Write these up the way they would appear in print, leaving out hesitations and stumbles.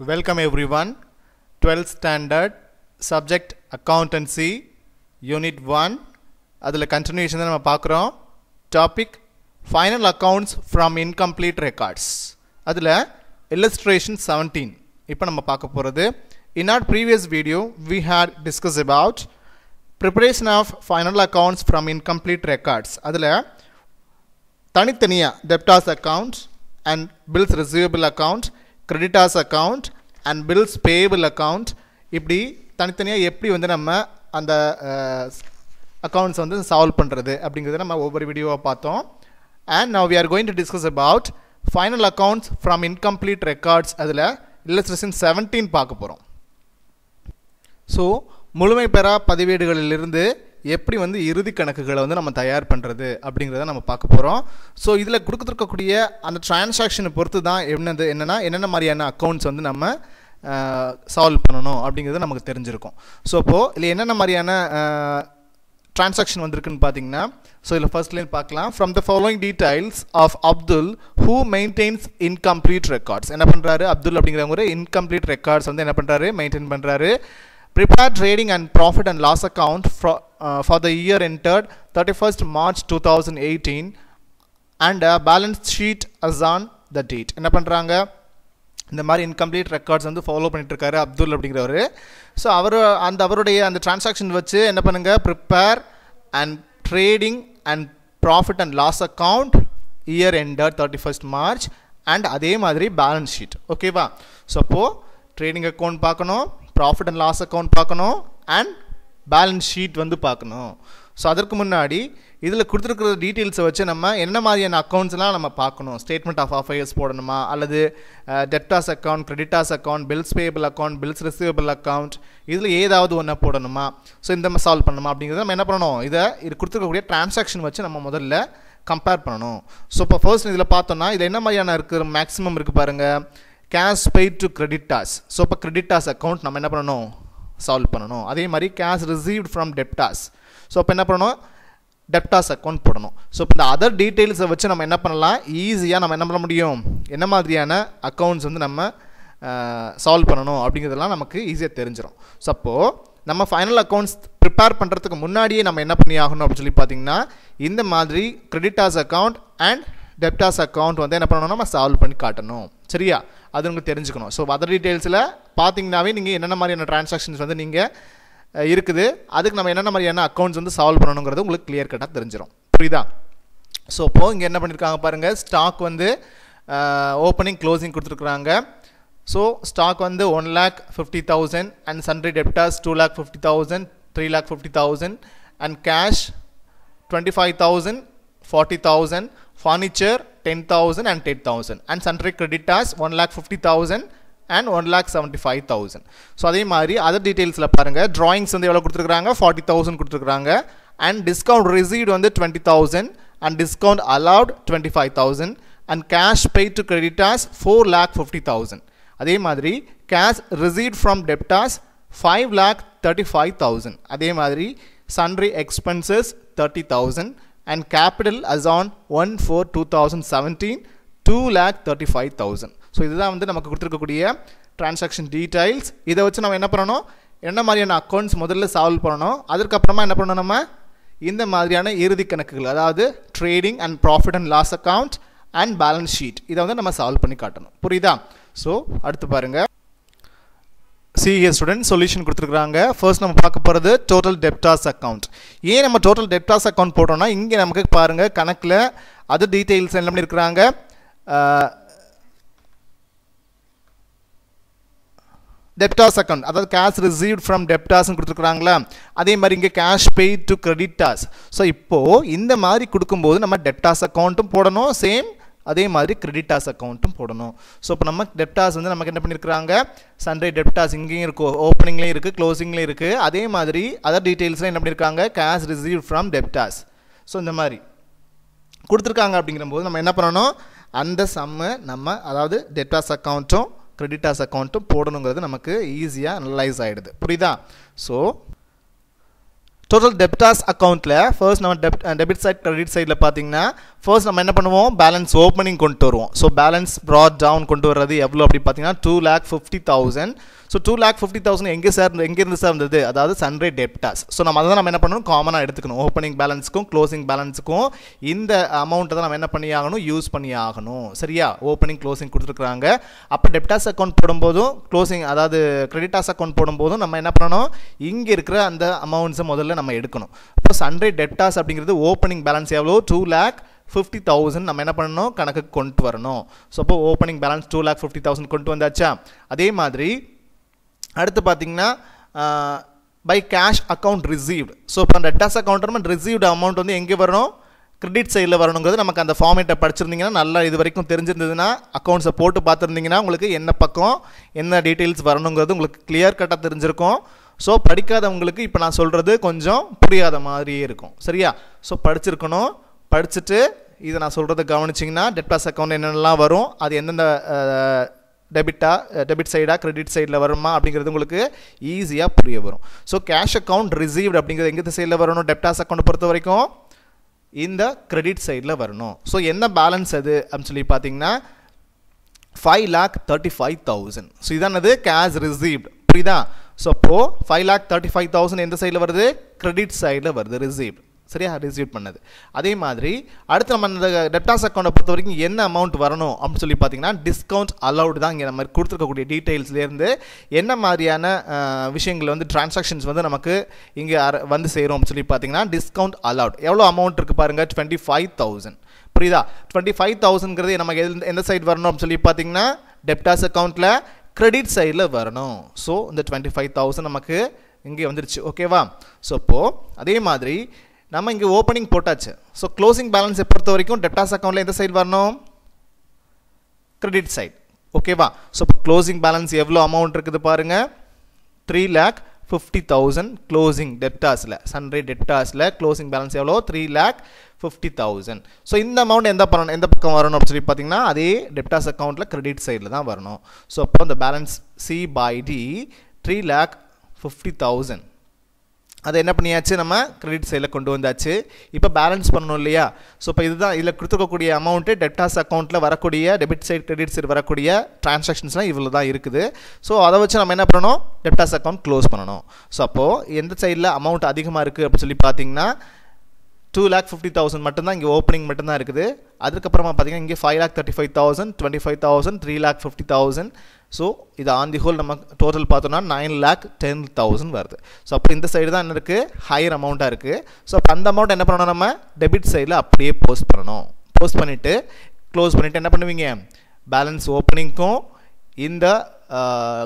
Welcome everyone. 12th standard subject accountancy unit 1 adula continuation நம்ம பார்க்கிறோம். Topic final accounts from incomplete records. அதுல illustration 17 இப்போ நம்ம பார்க்க போறது. In our previous video we had discussed about preparation of final accounts from incomplete records. அதுல தனித்தனியா debtors account and bills receivable account, creditors account and bills payable account, இப்படி தனித்தனியா எப்படி வந்து நம்ம அந்த accounts வந்து சால்வ் பண்றது அப்படிங்கறத நம்ம ஒவ்வொரு வீடியோவா பார்த்தோம். And now we are going to discuss about final accounts from incomplete records. அதுல illustration 17 பார்க்க போறோம். So முழுமை பெறா பதிவேடுகளிலிருந்து எப்படி வந்து இறுதி கணக்குகளை வந்து நம்ம தயார் பண்றது அப்படிங்கறத நம்ம பார்க்க போறோம். சோ இதுல கொடுத்திருக்கக்கூடிய அந்த டிரான்சாக்ஷனை பொறுத்து தான் என்னென்ன மாதிரியான அக்கவுண்ட்ஸ் வந்து நம்ம சால்வ் பண்ணனும் அப்படிங்கறது நமக்கு தெரிஞ்சிருக்கும். சோ இப்போ இல்ல என்னென்ன மாதிரியான transaction வந்திருக்குன்னு பாத்தீங்கன்னா so இதுல first line பார்க்கலாம். From the following details of Abdul who maintains incomplete records. என்ன பண்றாரு அப்துல் அப்படிங்கறவங்க incomplete records வந்து என்ன பண்றாரு மெயின்டைன் பண்றாரு. Prepare trading and profit and loss account for the year entered 31st March 2018 and a balance sheet as on the date. என்ன பண்றாங்க இந்த மாதிரி incomplete records வந்து ஃபாலோ பண்ணிட்டு இருக்காரு அப்துல் அப்படிங்கறவர். சோ அவருடைய அந்த டிரான்சாக்ஷன் வச்சு என்ன பண்ணுங்க prepare and trading and profit and loss account year ended 31st March and அதே மாதிரி balance sheet. ஓகேவா? சோ அப்போ trading account பார்க்கணும், profit and loss account பார்க்கணும் and balance sheet வந்து பார்க்கணும். சோ அதற்கு முன்னாடி இதுல கொடுத்திருக்கிற டீடைல்ஸ் வச்சு நம்ம என்ன மாதிரியான அக்கவுண்ட்ஸ்லாம் நம்ம பார்க்கணும். ஸ்டேட்மென்ட் ஆஃப் அஃபேர்ஸ் போடணுமா அல்லது debtors account, creditors account, bills payable account, bills receivable account இதுல ஏதாவது ஒண்ணு போடணுமா? சோ இந்த சால்வ் பண்ணணுமா அப்படிங்கறத நம்ம என்ன பண்ணணும் இது கொடுத்திருக்கக்கூடிய டிரான்சாக்ஷன் வச்சு நம்ம முதல்ல கம்பேர் பண்ணணும். சோ இப்போ ஃபர்ஸ்ட் இதுல பார்த்தோம்னா இது என்ன மாதிரியான இருக்கு மேக்ஸिमम இருக்கு பாருங்க. cash paid to creditors. So இப்போ creditors account நம்ம என்ன பண்ணனும் சால்வ் பண்ணனும். அதே மாதிரி cash received from debtors. So இப்போ என்ன பண்ணனும் debtors account போடணும். சோ இப்போ இந்த அதர் டீடைல்ஸ் வச்சு நம்ம என்ன பண்ணலாம் ஈஸியா நம்ம என்ன பண்ண முடியும் என்ன மாதிரியான அக்கவுண்ட்ஸ் வந்து நம்ம சால்வ் பண்ணனும் அப்படிங்கறதெல்லாம் நமக்கு ஈஸியா தெரிஞ்சிரும். சோ அப்போ நம்ம ஃபைனல் அக்கவுண்ட்ஸ் ப்ரிப்பேர் பண்றதுக்கு முன்னாடியே நம்ம என்ன பண்ணி ஆகணும் அப்படி சொல்லி பாத்தீங்கன்னா இந்த மாதிரி creditors account and debtors account வந்து என்ன பண்ணனும் நம்ம சால்வ் பண்ணி காட்டணும். சரியா? அது உங்களுக்கு தெரிஞ்சுக்கணும். சோ அதர் டீடைல்ஸ்ல பாத்தீங்கன்னாவே நீங்க என்னென்ன மாதிரியான டிரான்சாக்ஷன்ஸ் வந்து நீங்க இருக்குது அதுக்கு நம்ம என்னென்ன மாதிரியான அக்கவுண்ட்ஸ் வந்து சால்வ் பண்ணணும்ங்கிறது உங்களுக்கு கிளியர் கட்டா தெரிஞ்சிரும். புரியுதா? சோ இப்போ இங்க என்ன பண்ணிருக்காங்க பாருங்க. ஸ்டாக் வந்து ஓபனிங் க்ளோசிங் கொடுத்திருக்காங்க. சோ ஸ்டாக் வந்து 1,50,000 and sundry debtors 2,50,000, 3,50,000 and cash 25,000, 40,000, furniture 10,000 and 10,000 and sundry creditors 1,50,000 and 1,75,000. so அதே மாதிரி other detailsல பாருங்க drawings வந்து எவ்வளவு கொடுத்திருக்காங்க 40,000 கொடுத்திருக்காங்க and discount received வந்து 20,000 and discount allowed 25,000 and cash paid to creditors 4,50,000. அதே மாதிரி cash received from debtors 5,35,000. அதே மாதிரி sundry expenses 30,000 and capital as on 1/4/2017 2,35,000. so இதுதான் வந்து நமக்கு கொடுத்திருக்கக்கூடிய transaction details. இத வச்சு நம்ம என்ன பண்ணனும் என்ன மாதிரியான அக்கவுண்ட்ஸ் முதல்ல சால்வ் பண்ணனும். அதற்கு அப்புறமா என்ன பண்ணனும் நம்ம இந்த மாதிரியான இறுதி கணக்குகள் அதாவது trading and profit and loss account and balance sheet இத வந்து நம்ம சால்வ் பண்ணி காட்டணும். புரியுதா? so அடுத்து பாருங்க CA student solution கொடுத்திருக்காங்க. ஃபர்ஸ்ட் நம்ம பார்க்க போறது total debtors account. ஏன் நம்ம total debtors account போடுறோம்னா இங்க நமக்கு பாருங்க கணக்குல அது டீடைல்ஸ் என்ன பண்ணிருக்காங்க debtors account அதாவது cash received from debtors னு கொடுத்திருக்காங்களா அதே மாதிரி இங்க cash paid to creditors. So இப்போ இந்த மாதிரி கொடுக்கும்போது நம்ம debtors accountம் போடணும் சேம் அதே மாதிரி creditors accountம் போடணும். சோ இப்போ நம்ம debtors வந்து நமக்கு என்ன பண்ணிருக்காங்க sundry debtors இங்கேயும் இருக்கு ஓபனிங்லயும் இருக்கு க்ளோசிங்லயும் இருக்கு. அதே மாதிரி அதர் டீடைல்ஸ்ல என்ன பண்ணிருக்காங்க cash received from debtors. So இந்த மாதிரி கொடுத்திருக்காங்க அப்படிங்கும்போது நம்ம என்ன பண்ணனும் அந்த சம் நம்ம அதாவது debtors accountம் creditors accountம் போடணும்ங்கிறது நமக்கு ஈஸியா அனலைஸ் ஆயிடுது. புரியுதா? சோ டோட்டல் டெப்டார்ஸ் அக்கௌண்ட்டில் ஃபர்ஸ்ட் நம்ம டெபிட் சைட் கிரெடிட் சைடில் பார்த்தீங்கன்னா ஃபர்ஸ்ட் நம்ம என்ன பண்ணுவோம், பேலன்ஸ் ஓப்பனிங் கொண்டு வருவோம். ஸோ பேலன்ஸ் ப்ராட் டவுன் கொண்டு வர்றது எவ்வளோ அப்படி பார்த்தீங்கன்னா 2,50,000. ஸோ 2,50,000 எங்கேருந்து சார் வந்தது, அதாவது சன்ரே டெப்டார்ஸ். ஸோ நம்ம அதை தான் நம்ம என்ன பண்ணணும், காமனாக எடுத்துக்கணும். ஓப்பனிங் பேலன்ஸுக்கும் க்ளோசிங் பேலன்ஸுக்கும் இந்த அமௌண்ட்டை தான் நம்ம என்ன பண்ணி ஆகணும், யூஸ் பண்ணி ஆகணும். சரியா, ஓப்பனிங் க்ளோசிங் கொடுத்துருக்குறாங்க. அப்போ டெப்டார்ஸ் அக்கௌண்ட் போடும்போதும் க்ளோசிங் அதாவது கிரெடிட்டார்ஸ் அக்கௌண்ட் போடும்போதும் நம்ம என்ன பண்ணணும், இங்கே இருக்கிற அந்த அமௌண்ட்ஸை முதல்ல நம்ம எடுக்கணும். இப்போ சன்ரே டெப்டார்ஸ் அப்படிங்கிறது ஓப்பனிங் பேலன்ஸ் எவ்வளோ, 2,50,000 நம்ம என்ன பண்ணணும், கணக்குக்கு கொண்டு வரணும். ஸோ அப்போ ஓப்பனிங் பேலன்ஸ் 2,50,000 கொண்டு வந்தாச்சா. அதே மாதிரி அடுத்து பார்த்தீங்கன்னா by cash account received. So இப்போ அந்த டெப்டார்ஸ் அக்கௌண்ட் நம்ம ரிசீவ்டு அமௌண்ட் வந்து எங்கே வரணும், கிரெடிட் சைடில் வரணுங்கிறது நமக்கு அந்த ஃபார்மேட்டை படிச்சிருந்தீங்கன்னா, நல்லா இது வரைக்கும் தெரிஞ்சிருந்ததுன்னா, அக்கௌண்ட்ஸை போட்டு பார்த்துருந்தீங்கன்னா உங்களுக்கு என்ன பக்கம் என்ன டீட்டெயில்ஸ் வரணுங்கிறது உங்களுக்கு கிளியர் கட்டாக தெரிஞ்சிருக்கும். ஸோ படிக்காதவங்களுக்கு இப்போ நான் சொல்கிறது கொஞ்சம் புரியாத மாதிரியே இருக்கும். சரியா, ஸோ படிச்சிருக்கணும். படிச்சுட்டு இதை நான் சொல்கிறத கவனிச்சிங்கன்னா டெப்டார்ஸ் அக்கௌண்ட் என்னென்னலாம் வரும், அது எந்தெந்த டெபிட் சைடாக கிரெடிட் சைடில் வருமா அப்படிங்கிறது உங்களுக்கு ஈஸியாக புரிய வரும். ஸோ கேஷ் அக்கௌண்ட் ரிசீவ்டு அப்படிங்கிறது எங்கே சைடில் வரணும், டெப்டார்ஸ் அக்கௌண்ட் பொறுத்த வரைக்கும் இந்த கிரெடிட் சைடில் வரணும். ஸோ என்ன பேலன்ஸ் அது அப்படின்னு சொல்லி பார்த்தீங்கன்னா 5,35,000. ஸோ இதானது கேஷ் ரிசீவ்டு, புரியுதா. ஸோ அப்போது 5,35,000 எந்த சைடில் வருது, கிரெடிட் சைடில் வருது, ரிசீவ்டு. சரியா, ரிசீவ் பண்ணது. அதே மாதிரி அடுத்து நம்ம இந்த டெப்டார்ஸ் அக்கௌண்ட்டை பொறுத்த வரைக்கும் என்ன அமௌண்ட் வரணும் அப்படின்னு சொல்லி பார்த்தீங்கன்னா டிஸ்கவுண்ட் அலவுட் தான் இங்கே நம்ம கொடுத்துருக்கக்கூடிய டீட்டெயில்ஸ்லேருந்து என்ன மாதிரியான விஷயங்கள் வந்து டிரான்சாக்ஷன்ஸ் வந்து நமக்கு இங்கே வந்து சேரும் அப்படின்னு சொல்லி பார்த்தீங்கன்னா டிஸ்கவுண்ட் அலவுட் எவ்வளோ அமௌண்ட் இருக்குது பாருங்கள், 25,000. புரியுதா, 25,000ங்கிறது நமக்கு எந்த சைடு வரணும் அப்படின்னு சொல்லி பார்த்தீங்கன்னா டெப்டார்ஸ் அக்கௌண்ட்டில் கிரெடிட் சைடில் வரணும். ஸோ இந்த 25,000 நமக்கு இங்கே வந்துருச்சு. ஓகேவா. ஸோ இப்போது அதே மாதிரி நம்ம இங்கே ஓப்பனிங் போட்டாச்சு. ஸோ க்ளோசிங் பேலன்ஸை பொறுத்த வரைக்கும் டெப்டார்ஸ் அக்கௌண்ட்டில் எந்த சைடு வரணும், கிரெடிட் சைடு. ஓகேவா. ஸோ இப்போ க்ளோசிங் பேலன்ஸ் எவ்வளோ அமௌண்ட் இருக்குது பாருங்கள், 3,50,000 க்ளோசிங் டெப்டார்ஸில், சன்ரே டெப்டார்ஸில் க்ளோசிங் பேலன்ஸ் எவ்வளோ, 3,50,000. ஸோ இந்த அமௌண்ட் எந்த பக்கம் வரணும் அப்படின்னு சொல்லி பார்த்தீங்கன்னா அதே டெப்டார்ஸ் அக்கௌண்ட்டில் கிரெடிட் சைடில் தான் வரணும். ஸோ அப்போ இந்த பேலன்ஸ் C/D 3,50,000 அதை என்ன பண்ணியாச்சு, நம்ம கிரெடிட் சைடில் கொண்டு வந்தாச்சு. இப்போ பேலன்ஸ் பண்ணணும் இல்லையா. ஸோ இப்போ இதுதான் இதில் கொடுத்துருக்கக்கூடிய அமௌண்ட்டு டெப்டார்ஸ் அக்கௌண்ட்டில் வரக்கூடிய டெபிட் சைடு கிரெடிட் சைடு வரக்கூடிய டிரான்சாக்ஷன்ஸ்லாம் இவ்வளோ தான் இருக்குது. ஸோ அதை வச்சு நம்ம என்ன பண்ணணும், டெப்டார்ஸ் அக்கௌண்ட் க்ளோஸ் பண்ணணும். ஸோ அப்போது எந்த சைடில் அமௌண்ட் அதிகமாக இருக்குது அப்படின்னு சொல்லி பார்த்தீங்கன்னா 2,50,000 மட்டும்தான் இங்கே ஓப்பனிங் மட்டும்தான் இருக்குது. அதுக்கப்புறமா பார்த்தீங்கன்னா இங்கே 5,35,000, 25,000, 3,50,000. ஸோ இது ஆன் தி ஹோல் நம்ம டோட்டல் பார்த்தோம்னா 9,10,000 வருது. ஸோ அப்போ இந்த சைடு தான் என்ன இருக்குது, ஹையர் அமௌண்ட்டாக இருக்குது. ஸோ அப்போ அந்த அமௌண்ட் என்ன பண்ணணும், நம்ம டெபிட் சைடில் அப்படியே போஸ்ட் பண்ணணும். போஸ்ட் பண்ணிவிட்டு க்ளோஸ் பண்ணிவிட்டு என்ன பண்ணுவீங்க, பேலன்ஸ் ஓப்பனிங்க்கும் இந்த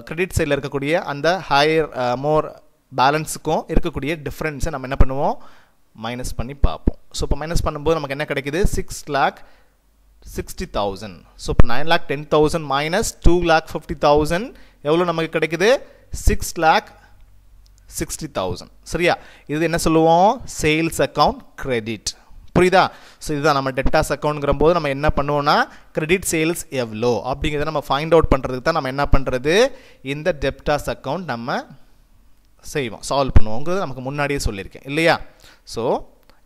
கிரெடிட் சைடில் இருக்கக்கூடிய அந்த ஹையர் மோர் பேலன்ஸுக்கும் இருக்கக்கூடிய டிஃப்ரென்ஸை நம்ம என்ன பண்ணுவோம், மைனஸ் பண்ணி பார்ப்போம். ஸோ இப்போ மைனஸ் பண்ணும்போது நமக்கு என்ன கிடைக்குது, 6,60,000. ஸோ இப்போ 9,10,000 மைனஸ் 2,50,000 எவ்வளோ நமக்கு கிடைக்குது, 6,60,000. சரியா, இது என்ன சொல்லுவோம், சேல்ஸ் அக்கௌண்ட் கிரெடிட். புரியுதா. ஸோ இதுதான் நம்ம டெப்டார்ஸ் அக்கௌண்ட்ங்கிற போது நம்ம என்ன பண்ணுவோம்னா கிரெடிட் சேல்ஸ் எவ்வளோ அப்படிங்கிறத நம்ம ஃபைண்ட் அவுட் பண்ணுறதுக்கு தான் நம்ம என்ன பண்ணுறது, இந்த டெப்டார்ஸ் அக்கௌண்ட் நம்ம செய்வோம், சால்வ் பண்ணுவோங்கிறது நமக்கு முன்னாடியே சொல்லியிருக்கேன் இல்லையா. ஸோ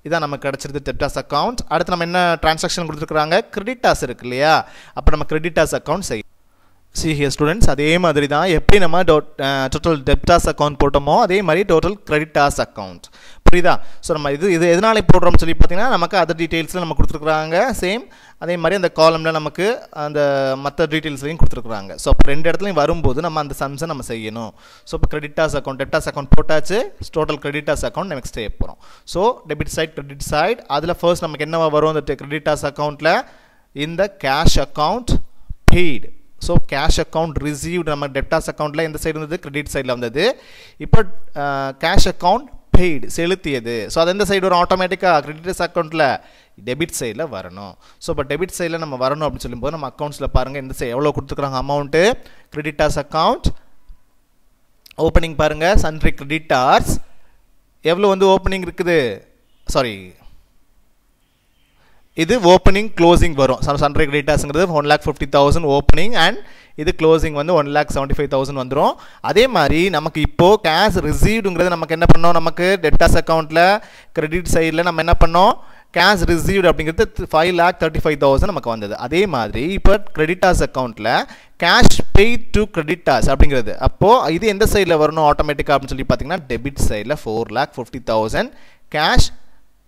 இதான் நமக்கு கிடச்சிருது டெப்டார்ஸ் அக்கௌண்ட். அடுத்து நம்ம என்ன டிரான்சாக்ஷன் கொடுத்துருக்குறாங்க, கிரெடிட்டார்ஸ் இருக்கு இல்லையா. அப்போ நம்ம கிரெடிட்டார்ஸ் அக்கௌண்ட் செய்யும். See here students, அதே மாதிரி தான் எப்படி நம்ம டோட்டல் டெப்டார்ஸ் அக்கௌண்ட் போட்டோமோ அதே மாதிரி டோட்டல் கிரெடிட்டார்ஸ் அக்கௌண்ட். புரியுதா. ஸோ நம்ம இது எதனால போடுறோம்னு சொல்லி பார்த்தீங்கன்னா நமக்கு அதர் டீட்டெயில்ஸில் நம்ம கொடுத்துருக்குறாங்க சேம். அதே மாதிரி அந்த காலமில் நமக்கு அந்த மற்ற டீட்டெயில்ஸ்லையும் கொடுத்துருக்குறாங்க. ஸோ அப்போ ரெண்டு இடத்துலையும் வரும்போது நம்ம அந்த சம்ஸை நம்ம செய்யணும். ஸோ இப்போ கிரெடிட்டார்ஸ் அக்கௌண்ட் டெப்டார்ஸ் அக்கௌண்ட் போட்டாச்சு, டோட்டல் கிரெடிட்டார்ஸ் அக்கௌண்ட் நெக்ஸ்ட் செய்ய போகிறோம். So debit side credit side அதில் ஃபர்ஸ்ட் நமக்கு என்னவா வரும், அந்த கிரெடிட்டார்ஸ் அக்கௌண்ட்டில் இந்த cash account paid. So cash account received நம்ம டெப்டார்ஸ் அக்கௌண்ட்டில் எந்த சைடு இருந்தது, கிரெடிட் சைடில் வந்தது. இப்போ கேஷ் அக்கௌண்ட் பெய்டு செலுத்தியது. ஸோ அது எந்த சைடு வரும், ஆட்டோமேட்டிக்காக கிரெடிட்டர்ஸ் அக்கௌண்ட்டில் டெபிட் சைடில் வரணும். ஸோ இப்போ டெபிட் சைடில் நம்ம வரணும் அப்படின்னு சொல்லும்போது நம்ம அக்கௌண்ட்ஸில் பாருங்கள் இந்த சைடு எவ்வளோ கொடுத்துருக்குறாங்க அமௌண்ட்டு. கிரெடிட்டார்ஸ் அக்கௌண்ட் ஓப்பனிங் பாருங்கள், சன்ட்ரி கிரெடிட்டார்ஸ் எவ்வளோ வந்து ஓப்பனிங் இருக்குது, சாரி இது ஓப்பனிங் க்ளோசிங் வரும். சன்ட்ரி கிரெடிட்டார்ஸ்ங்கிறது 1,50,000 ஓப்பனிங் அண்ட் இது க்ளோசிங் வந்து 1,75,000 வந்துடும். அதே மாதிரி நமக்கு இப்போது கேஷ் ரிசீவ்டுங்கிறது நமக்கு என்ன பண்ணோம், நமக்கு டெப்டாஸ் அக்கௌண்ட்டில் கிரெடிட் சைடில் நம்ம என்ன பண்ணோம், கேஷ் ரிசீவ்டு அப்படிங்கிறது 5,35,000 நமக்கு வந்தது. அதே மாதிரி இப்போ கிரெடிட்டாஸ் அக்கௌண்ட்டில் கேஷ் பெய்ட் டு கிரெடிட்டாஸ் அப்படிங்கிறது அப்போது இது எந்த சைடில் வரணும் ஆட்டோமேட்டிக்காக அப்படின்னு சொல்லி பார்த்தீங்கன்னா டெபிட் சைடில் 4,50,000 கேஷ்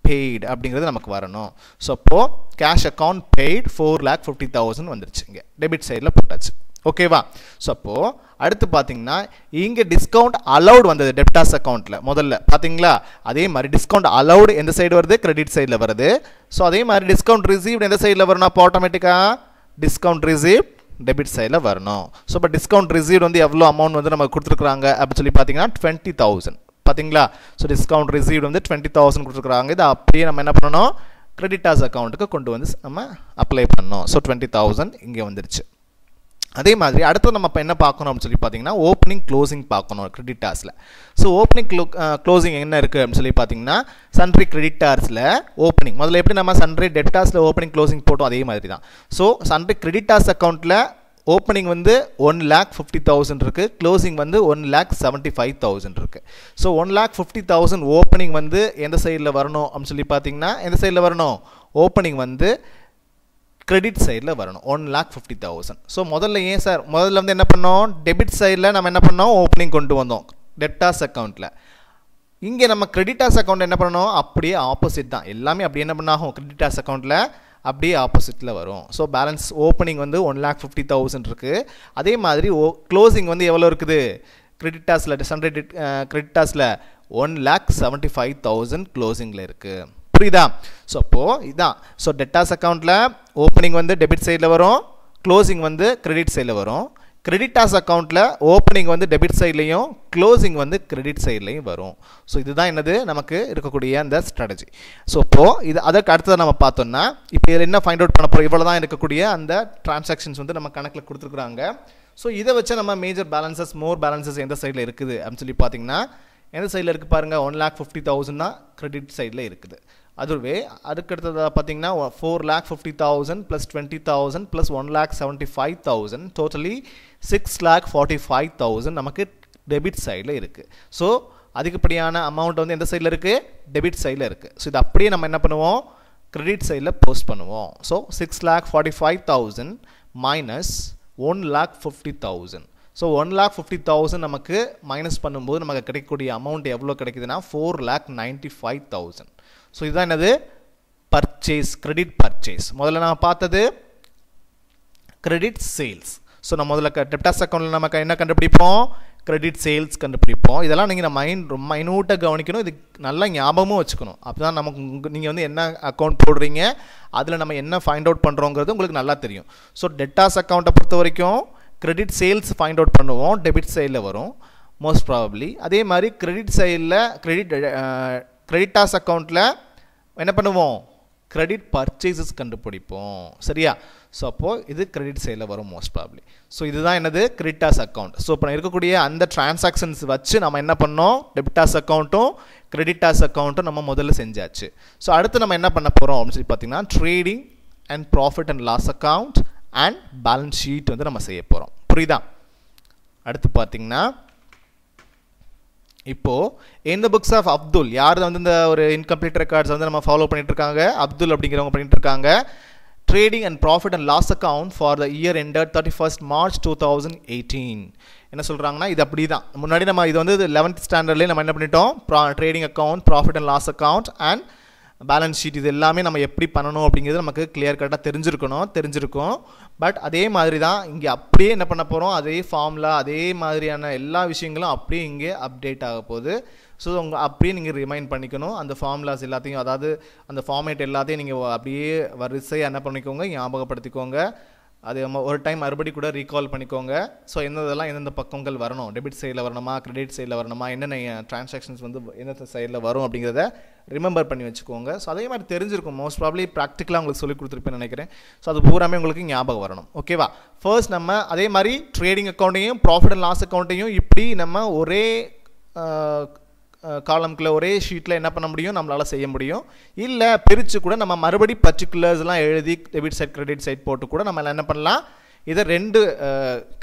பெய்டு அப்படிங்கிறது நமக்கு வரணும். ஸோ அப்போது கேஷ் அக்கௌண்ட் பெய்ட் 4,50,000 வந்துருச்சு, இங்கே டெபிட் சைடில் போட்டாச்சு. ஓகேவா? ஸோ அப்போது அடுத்து பார்த்தீங்கன்னா இங்கே டிஸ்கவுண்ட் அலவுட் வந்தது டெப்டாஸ் அக்கௌண்ட்டில் முதல்ல பார்த்தீங்களா. அதே மாதிரி டிஸ்கவுண்ட் அலவுட் எந்த சைடு வருது, கிரெடிட் சைடில் வருது. ஸோ அதே மாதிரி டிஸ்கவுண்ட் ரிசீவ்டு எந்த சைடில் வரணும், அப்போ ஆட்டோமேட்டிக்காக டிஸ்கவுண்ட் ரிசீவ்ட் டெபிட் சைடில் வரணும். ஸோ இப்போ டிஸ்கவுண்ட் ரிசீவ்டு வந்து எவ்வளோ அமௌண்ட் வந்து நமக்கு கொடுத்துருக்குறாங்க அப்படின்னு சொல்லி பார்த்தீங்கன்னா 20,000 பார்த்தீங்களா. ஸோ டிஸ்கவுண்ட் ரிசீவ்டு வந்து 20,000 கொடுத்துருக்குறாங்க. இதை அப்படியே நம்ம என்ன பண்ணணும், கிரெடிட்டாஸ் அக்கௌண்ட்டுக்கு கொண்டு வந்து நம்ம அப்ளை பண்ணணும். ஸோ 20,000 இங்கே வந்துருச்சு. அதே மாதிரி அடுத்து நம்ம இப்போ என்ன பார்க்கணும் அப்படின்னு சொல்லி பார்த்தீங்கன்னா ஓப்பனிங் க்ளோசிங் பார்க்கணும் கிரெடிட்டாஸில். ஸோ ஓப்பனிங் க்ளோசிங் என்ன இருக்குது அப்படின்னு சொல்லி பார்த்தீங்கன்னா சன்ட்ரி கிரெடிட்டார்ஸில் ஓப்பனிங் முதல்ல எப்படி நம்ம சன்ட்ரி டெப்டாஸில் ஓப்பனிங் க்ளோசிங் போட்டோம் அதே மாதிரி தான். ஸோ சன்ட்ரி கிரெடிட்டாஸ் அக்கௌண்ட்டில் ஓப்பனிங் வந்து 1,50,000 இருக்குது, க்ளோசிங் வந்து 1,75,000 இருக்குது. ஸோ 1,50,000 ஓப்பனிங் வந்து எந்த சைடில் வரணும் அப்படின்னு சொல்லி பார்த்தீங்கன்னா எந்த சைடில் வரணும், ஓப்பனிங் வந்து கிரெடிட் சைடில் வரணும் 1,50,000. ஸோ முதல்ல ஏன் சார் முதல்ல வந்து என்ன பண்ணோம், டெபிட் சைடில் நம்ம என்ன பண்ணோம் ஓப்பனிங் கொண்டு வந்தோம் டெப்டாஸ் அக்கௌண்ட்டில். இங்கே நம்ம கிரெடிட்டாஸ் அக்கௌண்ட் என்ன பண்ணணும், அப்படியே ஆப்போசிட் தான், எல்லாமே அப்படி என்ன பண்ணாகும் கிரெடிட்டாஸ் அக்கௌண்ட்டில் அப்படியே ஆப்போசிட்டில் வரும். ஸோ பேலன்ஸ் ஓப்பனிங் வந்து 1,50,000 இருக்குது. அதே மாதிரி க்ளோசிங் வந்து எவ்வளோ இருக்குது கிரெடிட்டாஸில் சன்ட்ரி கிரெடிட்டாஸில் 1,75,000 க்ளோசிங்கில் இருக்குது. புரியுதா? ஸோ அப்போது இதுதான். ஸோ டெப்டாஸ் அக்கௌண்ட்டில் ஓப்பனிங் வந்து டெபிட் சைடில் வரும், க்ளோசிங் வந்து கிரெடிட் சைடில் வரும். கிரெடிட்டாஸ் அக்கௌண்ட்டில் ஓப்பனிங் வந்து டெபிட் சைட்லையும் க்ளோசிங் வந்து கிரெடிட் சைட்லையும் வரும். ஸோ இதுதான் என்னது நமக்கு இருக்கக்கூடிய அந்த ஸ்ட்ராட்டஜி. ஸோ இப்போது இது அதற்கு அடுத்ததை நம்ம பார்த்தோம்னா இப்போ இதில் என்ன ஃபைண்ட் அவுட் பண்ண போகிறோம், இவ்வளோ தான் இருக்கக்கூடிய அந்த டிரான்சாக்ஷன்ஸ் வந்து நம்ம கணக்கில் கொடுத்துருக்குறாங்க. ஸோ இதை வச்சு நம்ம மேஜர் பேலன்சஸ் மோர் பேலன்சஸ் எந்த சைடில் இருக்குது அப்படின்னு சொல்லி பார்த்தீங்கன்னா எந்த சைடில் இருக்குது பாருங்கள் 1,50,000 தான் கிரெடிட் சைடில் இருக்குது. அதுவே அதுக்கடுத்ததாக பார்த்தீங்கன்னா 4,50,000 + 20,000 + 1,75,000 டோட்டலி 6,45,000 நமக்கு டெபிட் சைடில் இருக்குது. ஸோ அதிகப்படியான அமௌண்ட் வந்து எந்த சைடில் இருக்குது, டெபிட் சைடில் இருக்குது. ஸோ இது அப்படியே நம்ம என்ன பண்ணுவோம், கிரெடிட் சைடில் போஸ்ட் பண்ணுவோம். So 6,45,000 minus 1,50,000. ஸோ 1,50,000 நமக்கு மைனஸ் பண்ணும்போது நமக்கு கிடைக்கக்கூடிய அமௌண்ட் எவ்வளோ கிடைக்குதுன்னா 4,95,000. ஸோ இதுதான் என்னது பர்ச்சேஸ், கிரெடிட் பர்ச்சேஸ். முதல்ல நம்ம பார்த்தது கிரெடிட் சேல்ஸ். ஸோ நம்ம முதல்ல டெப்டாஸ் அக்கௌண்ட்டில் நமக்கு என்ன கண்டுபிடிப்போம், கிரெடிட் சேல்ஸ் கண்டுபிடிப்போம். இதெல்லாம் நீங்கள் ரொம்ப மைனூட்டாக கவனிக்கணும், இது நல்லா ஞாபகமும் வச்சுக்கணும். அப்போ தான் நமக்கு நீங்கள் வந்து என்ன அக்கௌண்ட் போடுறீங்க அதில் நம்ம என்ன ஃபைண்ட் அவுட் பண்ணுறோங்கிறது உங்களுக்கு நல்லா தெரியும். ஸோ டெப்டாஸ் அக்கௌண்ட்டை பொறுத்த வரைக்கும் கிரெடிட் சேல்ஸ் ஃபைண்ட் அவுட் பண்ணுவோம், டெபிட் சைடில் வரும் மோஸ்ட் ப்ராபப்ளி. அதே மாதிரி கிரெடிட் சைடில் கிரெடிட்டாஸ் அக்கௌண்ட்டில் என்ன பண்ணுவோம், கிரெடிட் பர்ச்சேசஸ் கண்டுபிடிப்போம். சரியா? ஸோ அப்போது இது கிரெடிட் சைடில் வரும் மோஸ்ட் ப்ராபப்ளி. ஸோ இதுதான் என்னது கிரெடிட்டாஸ் அக்கௌண்ட். ஸோ இப்போ இருக்கக்கூடிய அந்த டிரான்சாக்ஷன்ஸ் வச்சு நம்ம என்ன பண்ணோம், டெபிட்டாஸ் அக்கௌண்ட்டும் கிரெடிட்டாஸ் அக்கௌண்ட்டும் நம்ம முதல்ல செஞ்சாச்சு. ஸோ அடுத்து நம்ம என்ன பண்ண போகிறோம் அப்படின்னு சொல்லி பார்த்தீங்கன்னா trading and profit and loss account and balance sheet வந்து நம்ம செய்ய போகிறோம். புரியுதா? அடுத்து பார்த்தீங்கன்னா இப்போது இந்த புக்ஸ் ஆஃப் அப்துல் யார் வந்து இந்த ஒரு இன்கம்ப்ளீட் ரெக்கார்ட்ஸ் வந்து நம்ம ஃபாலோ பண்ணிட்டு இருக்காங்க, அப்துல் அப்படிங்கிறவங்க பண்ணிட்டு இருக்காங்க. Trading and profit and loss account for the year ended 31st March 2018. என்ன சொல்கிறாங்கன்னா இது அப்படி தான். முன்னாடி நம்ம இது வந்து 11th ஸ்டாண்டர்ட்லேயே நம்ம என்ன பண்ணிட்டோம், trading account, profit and loss account and balance sheet இது எல்லாமே நம்ம எப்படி பண்ணணும் அப்படிங்கிறது நமக்கு கிளியர் கட்டாக தெரிஞ்சிருக்கும். பட் அதே மாதிரி தான் இங்கே அப்படியே என்ன பண்ண போகிறோம், அதே ஃபார்முலா அதே மாதிரியான எல்லா விஷயங்களும் அப்படியே இங்கே அப்டேட் ஆக போகுது. ஸோ அப்படியே நீங்கள் ரிமைண்ட் பண்ணிக்கணும் அந்த ஃபார்முலாஸ் எல்லாத்தையும், அதாவது அந்த ஃபார்மேட் எல்லாத்தையும் நீங்கள் அப்படியே வரிசையாக என்ன பண்ணிக்கோங்க, ஞாபகப்படுத்திக்கோங்க. அது ஒரு டைம் மறுபடி கூட ரீகால் பண்ணிக்கோங்க. ஸோ என்னதெல்லாம் எந்தெந்த பக்கங்கள் வரணும், டெபிட் சைடில் வரணுமா கிரெடிட் சைடில் வரணுமா, என்னென்ன டிரான்சாக்ஷன்ஸ் வந்து எந்தெந்த சைடில் வரும் அப்படிங்கிறத ரிமெம்பர் பண்ணி வச்சுக்கோங்க. ஸோ அதே மாதிரி தெரிஞ்சிருக்கும், மோஸ்ட் ப்ராப்ளி ப்ராக்டிக்கலாக உங்களுக்கு சொல்லிக் கொடுத்துருப்பேன்னு நினைக்கிறேன். ஸோ அது பூராமே உங்களுக்கு ஞாபகம் வரணும். ஓகேவா? ஃபர்ஸ்ட் நம்ம அதே மாதிரி ட்ரேடிங் அக்கௌண்ட்டையும் ப்ராஃபிட் அண்ட் லாஸ் அக்கௌண்ட்டையும் இப்படி நம்ம ஒரே காலம்குள்ளே ஒரே ஷீட்டில் என்ன பண்ண முடியும், நம்மளால் செய்ய முடியும். இல்லை பிரித்து கூட நம்ம மறுபடி பர்டிகுலர்ஸ்லாம் எழுதி டெபிட் சைட் கிரெடிட் சைட் போட்டு கூட நம்ம என்ன பண்ணலாம், இதை ரெண்டு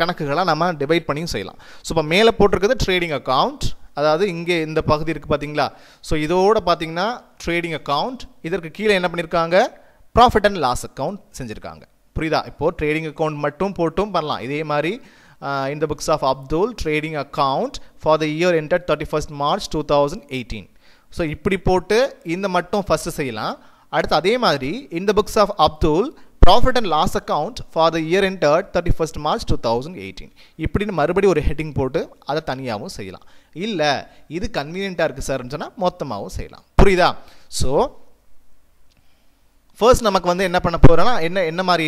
கணக்குகளாக நம்ம டிவைட் பண்ணியும் செய்யலாம். ஸோ இப்போ மேலே போட்டிருக்கிறது ட்ரேடிங் அக்கவுண்ட், அதாவது இங்கே இந்த பகுதி இருக்குது பார்த்தீங்களா. ஸோ இதோட பார்த்தீங்கன்னா ட்ரேடிங் அக்கவுண்ட், இதற்கு கீழே என்ன பண்ணியிருக்காங்க ப்ராஃபிட் அண்ட் லாஸ் அக்கவுண்ட் செஞ்சுருக்காங்க. புரியுதா? இப்போது ட்ரேடிங் அக்கவுண்ட் மட்டும் போட்டும் பண்ணலாம். இதே மாதிரி in the books of Abdul trading account for the year ended 31st March 2018. So இப்படி போட்டு இந்த மட்டும் ஃபஸ்ட்டு செய்யலாம். அடுத்து அதே மாதிரி in the books of Abdul profit and loss account for the year ended 31st March 2018 இப்படின்னு மறுபடியும் ஒரு ஹெட்டிங் போட்டு அதை தனியாகவும் செய்யலாம். இல்லை இது கன்வீனியண்ட்டாக இருக்குது சார்ன்னு சொன்னால் மொத்தமாகவும் செய்யலாம். புரியுதா? ஸோ ஃபர்ஸ்ட் நமக்கு வந்து என்ன பண்ண போகிறோன்னா என்ன மாதிரி